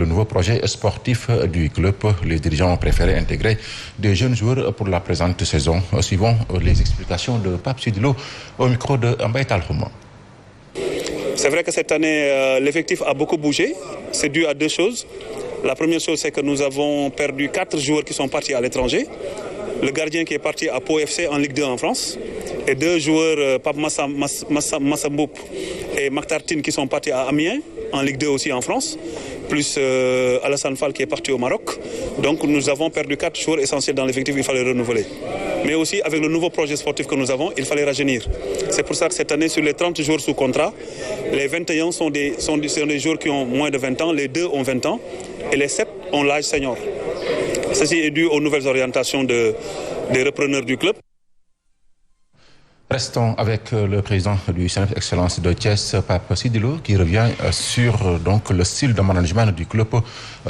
Le nouveau projet sportif du club, les dirigeants ont préféré intégrer des jeunes joueurs pour la présente saison. Suivons les explications de Pape Sidilo au micro de Mbaye Talhouma. C'est vrai que cette année, l'effectif a beaucoup bougé. C'est dû à deux choses. La première chose, c'est que nous avons perdu 4 joueurs qui sont partis à l'étranger. Le gardien qui est parti à Pau FC en Ligue 2 en France. Et 2 joueurs, Pape Massamboup et Maktartine, qui sont partis à Amiens, en Ligue 2 aussi en France. Plus Alassane Fall qui est parti au Maroc. Donc nous avons perdu 4 joueurs essentiels dans l'effectif, il fallait renouveler. Mais aussi avec le nouveau projet sportif que nous avons, il fallait rajeunir. C'est pour ça que cette année, sur les 30 joueurs sous contrat, les 21 sont des joueurs qui ont moins de 20 ans, les 2 ont 20 ans et les 7 ont l'âge senior. Ceci est dû aux nouvelles orientations des repreneurs du club. Restons avec le président du CNEPS Excellence de Thiès, Pape Sidilo, qui revient sur donc, le style de management du club.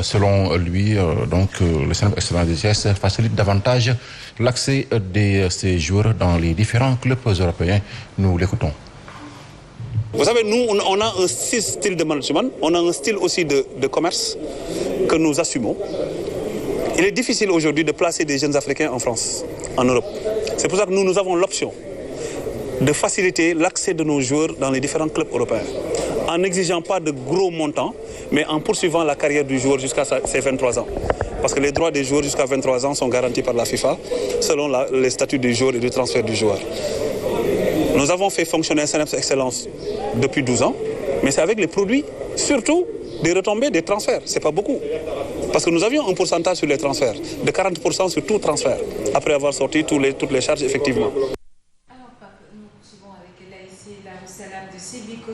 Selon lui, le CNEPS Excellence de Thiès facilite davantage l'accès de ces joueurs dans les différents clubs européens. Nous l'écoutons. Vous savez, nous, on a un style de management, on a un style aussi de commerce que nous assumons. Il est difficile aujourd'hui de placer des jeunes Africains en France, en Europe. C'est pour ça que nous avons l'option de faciliter l'accès de nos joueurs dans les différents clubs européens, en n'exigeant pas de gros montants, mais en poursuivant la carrière du joueur jusqu'à ses 23 ans. Parce que les droits des joueurs jusqu'à 23 ans sont garantis par la FIFA, selon les statuts du joueur et du transfert du joueur. Nous avons fait fonctionner CNEPS Excellence depuis 12 ans, mais c'est avec les produits, surtout des retombées des transferts. Ce n'est pas beaucoup. Parce que nous avions un pourcentage sur les transferts, de 40% sur tout transfert, après avoir sorti toutes les charges effectivement.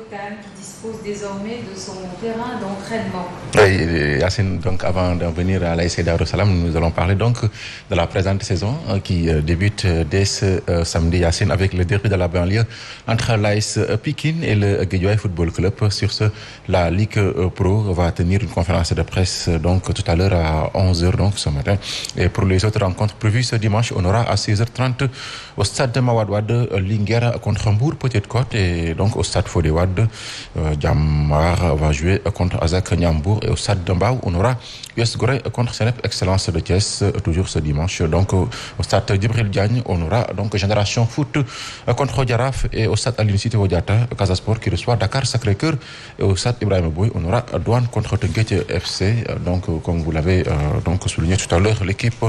Qui dispose désormais de son terrain d'entraînement. Oui, Yacine, donc avant d'en venir à l'ASC Darussalam, nous allons parler donc de la présente saison qui débute dès ce samedi, Yacine, avec le derby de la banlieue entre l'AS Pikine et le Guédiawaye Football Club. Sur ce, la Ligue Pro va tenir une conférence de presse donc tout à l'heure à 11h donc ce matin. Et pour les autres rencontres prévues ce dimanche, on aura à 16h30 au stade de Mawadouad, Linguère contre Mbour Petite Côte, et donc au stade Fodé Wade, Djamar va jouer contre Azak Niambour, et au stade d'Ambao, on aura US Gorée contre CNEPS Excellence de Thiès, toujours ce dimanche. Donc au stade Djibril Diagne, on aura donc Génération Foot contre Djaraf, et au stade Aline Sitoé Diatta, Casasport qui reçoit Dakar Sacré-Cœur, et au stade Ibrahima Boy, on aura Douane contre Teungueth FC. Donc comme vous l'avez donc souligné tout à l'heure, l'équipe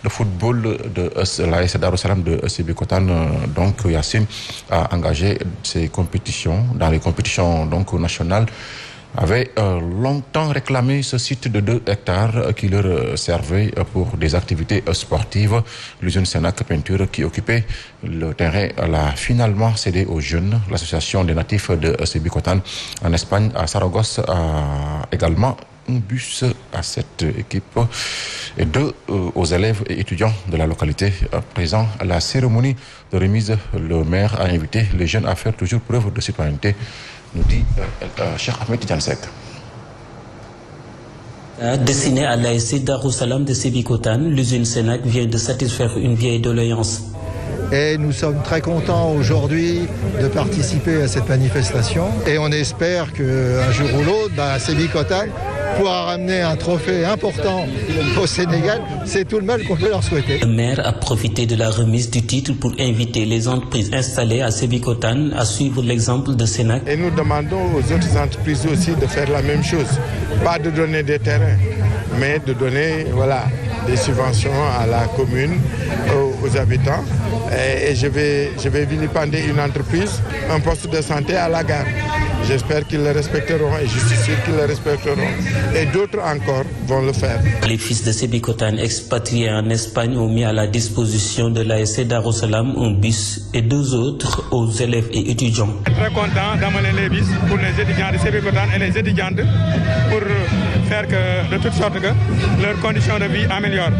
de football de l'AS Darussalam de Sébikotane, donc Yacine, a engagé ses compétitions dans les compétitions donc nationales, avait longtemps réclamé ce site de 2 hectares qui leur servait pour des activités sportives. L'usine Sénac Peinture qui occupait le terrain l'a finalement cédé aux jeunes. L'association des natifs de Sébikotane en Espagne, à Saragosse, a également un bus à cette équipe et 2 aux élèves et étudiants de la localité présents à la cérémonie de remise. Le maire a invité les jeunes à faire toujours preuve de citoyenneté, nous dit Cheikh Ahmed Tidiane. Destiné à l'ASC Darussalam de Sébikotane, l'usine Sénac vient de satisfaire une vieille doléance. Et nous sommes très contents aujourd'hui de participer à cette manifestation. Et on espère qu'un jour ou l'autre, Sébikotane pourra ramener un trophée important au Sénégal. C'est tout le mal qu'on peut leur souhaiter. Le maire a profité de la remise du titre pour inviter les entreprises installées à Sébikotane à suivre l'exemple de Sénac. Et nous demandons aux autres entreprises aussi de faire la même chose. Pas de donner des terrains, mais de donner des subventions à la commune, aux habitants. Et je vais vilipender une entreprise, un poste de santé à la gare. J'espère qu'ils le respecteront et je suis sûr qu'ils le respecteront. Et d'autres encore vont le faire. Les fils de Sébikotane expatriés en Espagne ont mis à la disposition de l'ASC Darussalam un bus et 2 autres aux élèves et étudiants. Je suis très content d'amener les bus pour les étudiants de Sébikotane et les étudiantes pour faire que, de toutes sortes que leurs conditions de vie améliorent.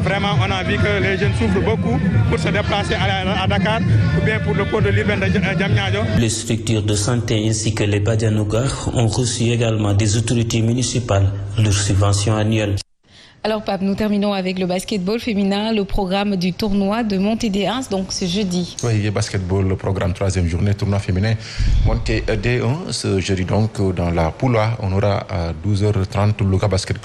Vraiment, on a vu que les jeunes souffrent beaucoup pour se déplacer à Dakar ou bien pour le port de l'urbain de Diamniadio. Les structures de santé ainsi que les Badianougar ont reçu également des autorités municipales leurs subventions annuelles. Alors Pape, nous terminons avec le basketball féminin, le programme du tournoi de Montée des Ins, donc ce jeudi. Oui, le basketball, le programme 3e journée, tournoi féminin Montée D1, ce jeudi donc dans la poule A, on aura à 12h30 Louga Basket